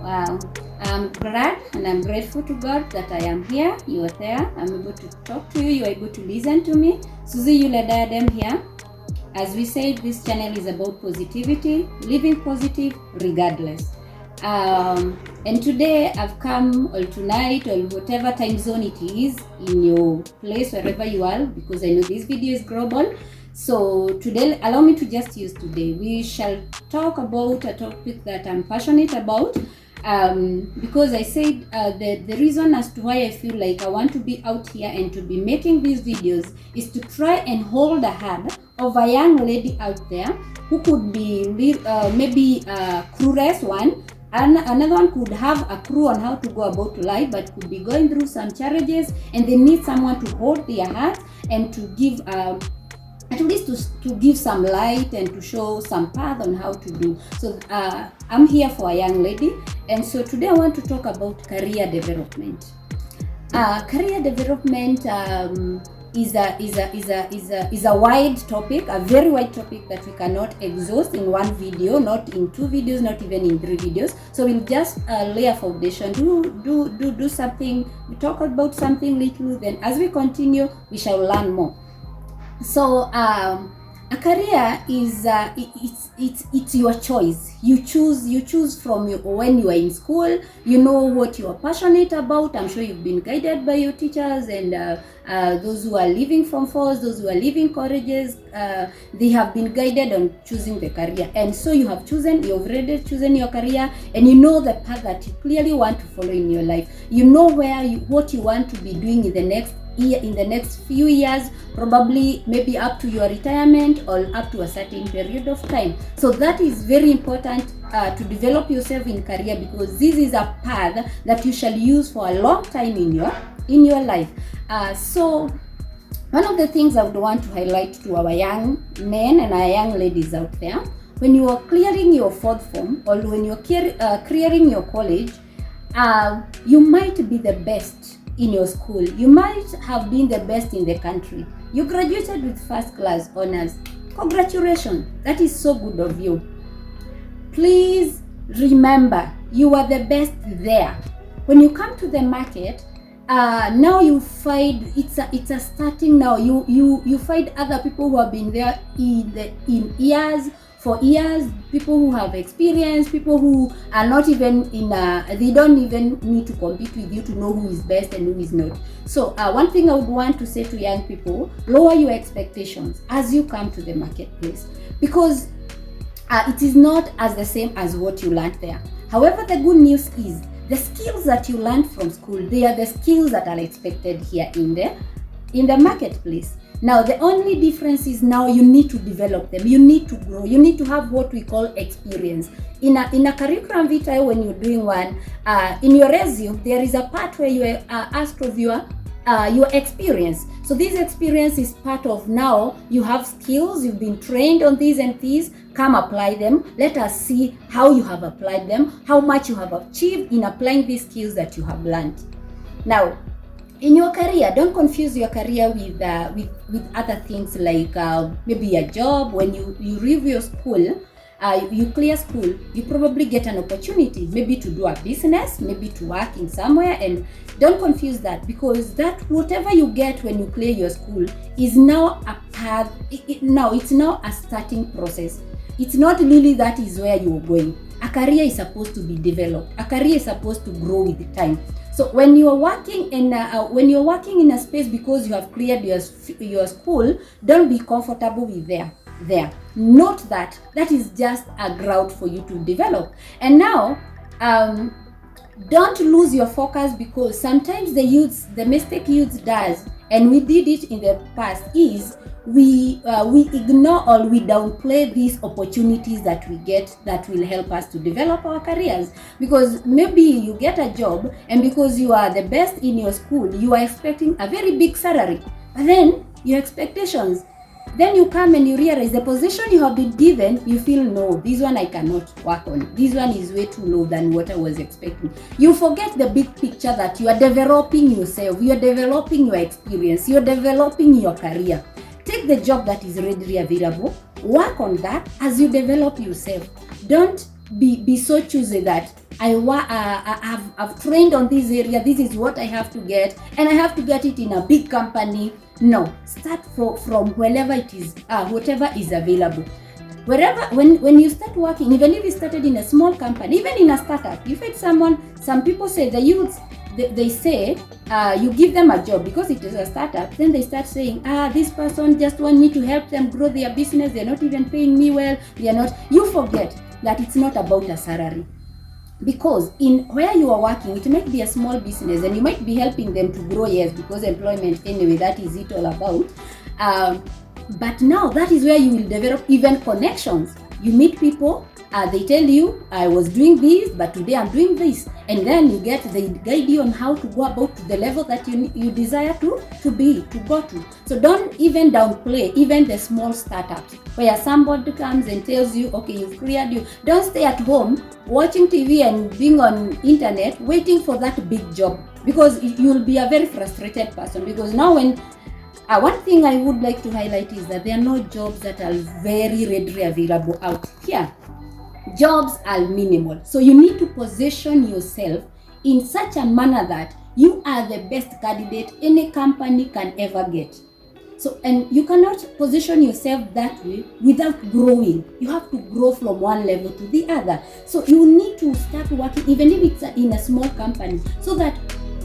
I'm glad and I'm grateful to God that I am here, you are there, I'm able to talk to you, you are able to listen to me. Suzie Yule Diadem here. As we said, this channel is about positivity, living positive regardless. And today I've come, or tonight, or whatever time zone it is in your place, wherever you are, because I know this video is global. So today, allow me to just use today. We shall talk about a topic that I'm passionate about. Because I said the reason as to why I feel like I want to be out here and to be making these videos is to try and hold the hand of a young lady out there who could be maybe a clueless one, and another one could have a clue on how to go about life but could be going through some challenges and they need someone to hold their hand and to give at least to give some light and to show some path on how to do. So I'm here for a young lady, and so today I want to talk about career development. Career development is a wide topic, a very wide topic that we cannot exhaust in one video, not in 2 videos, not even in 3 videos. So we'll just lay a foundation, do something, we talk about something little, then as we continue, we shall learn more. So a career is it's your choice. You choose from when you are in school. You know what you are passionate about. I'm sure you've been guided by your teachers and those who are leaving from force, those who are leaving colleges. They have been guided on choosing the career, and so you've already chosen your career, and you know the path that you clearly want to follow in your life. You know what you want to be doing in the next year, in the next few years, probably maybe up to your retirement or up to a certain period of time. So that is very important to develop yourself in career, because this is a path that you shall use for a long time in your life. So one of the things I would want to highlight to our young men and our young ladies out there, when you are clearing your 4th form or when you're clearing your college, you might be the best in your school. You might have been the best in the country. You graduated with 1st class honors. Congratulations. That is so good of you. Please remember, you are the best there. When you come to the market, now you find it's a starting now. You find other people who have been there for years, people who have experience, people who are not even they don't even need to compete with you to know who is best and who is not. So one thing I would want to say to young people, lower your expectations as you come to the marketplace, because it is not as the same as what you learned there. However, the good news is the skills that you learned from school, they are the skills that are expected here in the marketplace. Now, the only difference is now you need to develop them. You need to grow. You need to have what we call experience. In a curriculum vitae, when you're doing one, in your resume, there is a part where you are asked of your experience. So this experience is part of, now you have skills, you've been trained on these and these, come apply them. Let us see how you have applied them, how much you have achieved in applying these skills that you have learned. Now, in your career, don't confuse your career with other things like maybe a job. When you leave your school, you clear school, you probably get an opportunity maybe to do a business, maybe to work in somewhere, and don't confuse that, because that whatever you get when you clear your school is now a path. It's now a starting process. It's not really that is where you're going. A career is supposed to be developed. A career is supposed to grow with time. So when you are working in a space because you have cleared your school, don't be comfortable with there. Note that is just a ground for you to develop. And now, don't lose your focus, because sometimes the mistake youth does, and we did it in the past, is we ignore or we downplay these opportunities that we get that will help us to develop our careers. Because maybe you get a job, and because you are the best in your school, you are expecting a very big salary. But then your expectations, then you come and you realize the position you have been given, you feel, no, this one I cannot work on. This one is way too low than what I was expecting. You forget the big picture that you are developing yourself, you are developing your experience, you are developing your career. Take the job that is readily available, work on that as you develop yourself. Don't be so choosy that I've trained on this area, this is what I have to get, and I have to get it in a big company. No, start from wherever it is, whatever is available. Wherever, when you start working, even if you started in a small company, even in a startup, you find some people say, the youths, they say, you give them a job because it is a startup, then they start saying, this person just want me to help them grow their business, they're not even paying me well, you forget that it's not about a salary. Because in where you are working, it might be a small business and you might be helping them to grow, yes, because employment anyway, that is it all about. But now that is where you will develop even connections. You meet people, they tell you, I was doing this, but today I'm doing this. And then they guide you on how to go about to the level that you desire to go to. So don't even downplay even the small startups where somebody comes and tells you, okay, you've cleared you. Don't stay at home watching TV and being on internet waiting for that big job, because you'll be a very frustrated person. Because now one thing I would like to highlight is that there are no jobs that are very readily available out here. Jobs are minimal. So you need to position yourself in such a manner that you are the best candidate any company can ever get. So, and you cannot position yourself that way without growing. You have to grow from one level to the other. So you need to start working, even if it's in a small company, so that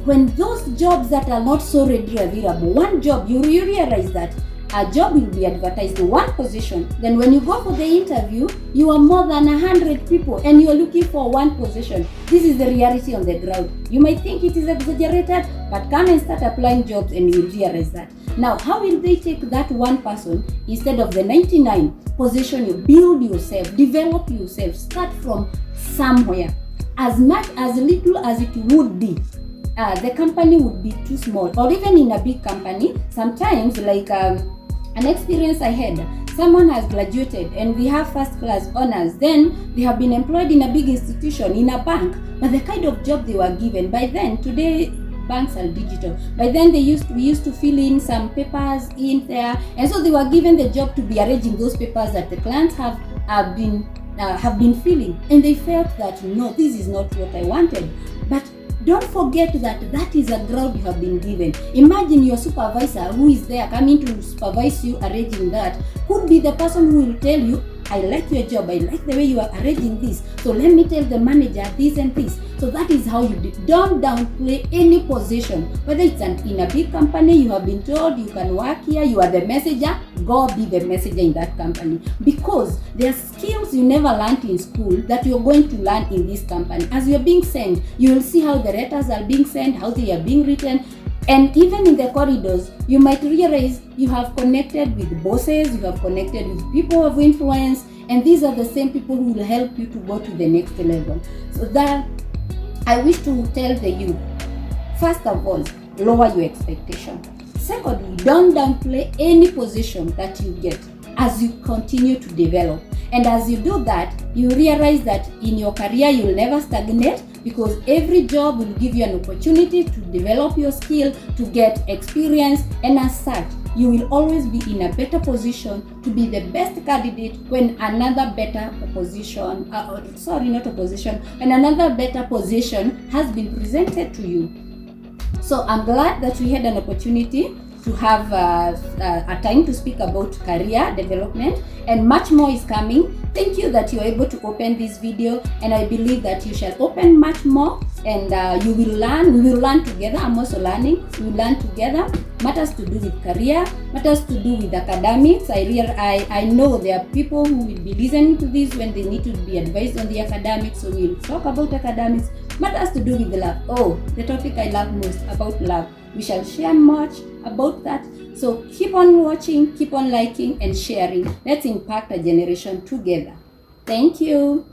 when those jobs that are not so readily available, one job, you realize that a job will be advertised to one position. Then when you go for the interview, you are more than 100 people and you are looking for one position. This is the reality on the ground. You might think it is exaggerated, but come and start applying jobs and you will realize that. Now, how will they take that one person instead of the 99? Position you, build yourself, develop yourself, start from somewhere. As much, as little as it would be, the company would be too small. Or even in a big company, sometimes like an experience I had, someone has graduated and they have first class honors, then they have been employed in a big institution, in a bank, but the kind of job they were given, by then, today banks are digital, by then we used to fill in some papers in there, and so they were given the job to be arranging those papers that the clients have been filling, and they felt that no, this is not what I wanted. But don't forget that is a ground you have been given. Imagine your supervisor who is there coming to supervise you arranging that could be the person who will tell you, I like your job, I like the way you are arranging this, so let me tell the manager this and this. So that is how you do. Don't downplay any position. Whether it's in a big company, you have been told you can work here, you are the messenger, go be the messenger in that company. Because there are skills you never learned in school that you're going to learn in this company. As you're being sent, you will see how the letters are being sent, how they are being written. And even in the corridors, you might realize you have connected with bosses, you have connected with people of influence, and these are the same people who will help you to go to the next level. So that I wish to tell the youth, first of all, lower your expectation. Secondly, don't downplay any position that you get as you continue to develop. And as you do that, you realize that in your career, you will never stagnate, because every job will give you an opportunity to develop your skill, to get experience, and as such, you will always be in a better position to be the best candidate when another better position, when another better position has been presented to you. So I'm glad that we had an opportunity to have a time to speak about career development, and much more is coming. Thank you that you're able to open this video, and I believe that you shall open much more, and you will learn. We will learn together. I'm also learning. We will learn together. Matters to do with career, matters to do with academics. I know there are people who will be listening to this when they need to be advised on the academics, so we'll talk about academics. Matters to do with the love. Oh, the topic I love most, about love. We shall share much about that. So keep on watching, keep on liking and sharing. Let's impact a generation together. Thank you.